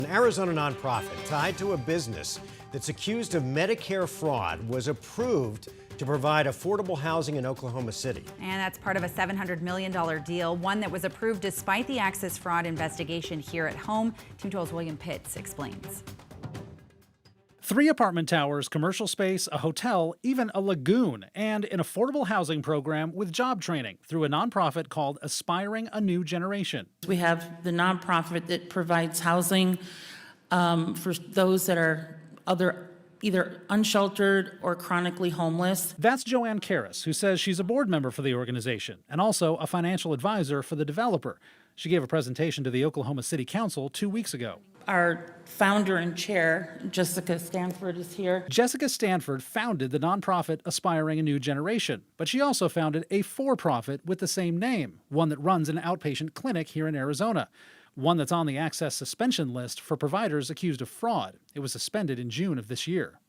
An Arizona nonprofit tied to a business that's accused of Medicare fraud was approved to provide affordable housing in Oklahoma City. And that's part of a $700 million deal, one that was approved despite the Access fraud investigation here at home. Team 12's William Pitts explains. 3 apartment towers, commercial space, a hotel, even a lagoon, and an affordable housing program with job training through a nonprofit called Aspiring a New Generation. We have the nonprofit that provides housing for those that are either unsheltered or chronically homeless. That's Joanne Karras, who says she's a board member for the organization and also a financial advisor for the developer. She gave a presentation to the Oklahoma City Council 2 weeks ago. Our founder and chair, Jessica Stanford, is here. Jessica Stanford founded the nonprofit Aspiring a New Generation, but she also founded a for-profit with the same name, one that runs an outpatient clinic here in Arizona, one that's on the Access suspension list for providers accused of fraud. It was suspended in June of this year.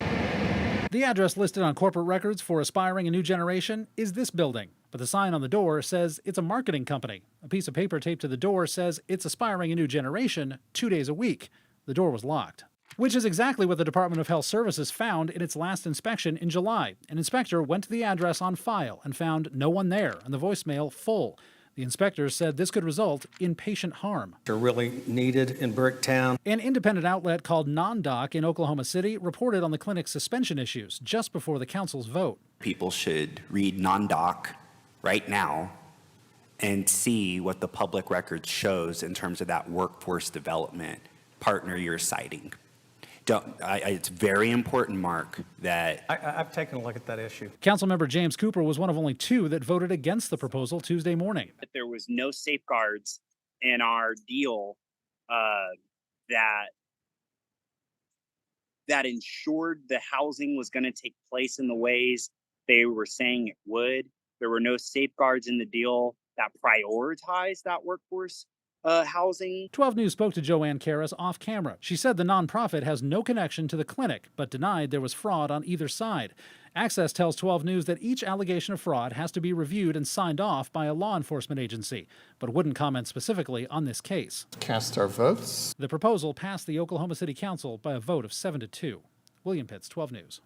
The address listed on corporate records for Aspiring a New Generation is this building, but the sign on the door says it's a marketing company. A piece of paper taped to the door says it's Aspiring a New Generation 2 days a week. The door was locked, which is exactly what the Department of Health Services found in its last inspection in July. An inspector went to the address on file and found no one there and the voicemail full. The inspectors said this could result in patient harm. They're really needed in Bricktown. An independent outlet called NonDoc in Oklahoma City reported on the clinic's suspension issues just before the council's vote. People should read NonDoc right now and see what the public record shows in terms of that workforce development partner you're citing. It's very important, Mark, that... I've taken a look at that issue. Councilmember James Cooper was one of only 2 that voted against the proposal Tuesday morning. There was no safeguards in our deal that ensured the housing was going to take place in the ways they were saying it would. There were no safeguards in the deal that prioritized that workforce housing. 12 News spoke to Joanne Karras off camera. She said the nonprofit has no connection to the clinic, but denied there was fraud on either side. Access tells 12 News that each allegation of fraud has to be reviewed and signed off by a law enforcement agency, but wouldn't comment specifically on this case. Cast our votes. The proposal passed the Oklahoma City Council by a vote of 7-2. William Pitts, 12 News.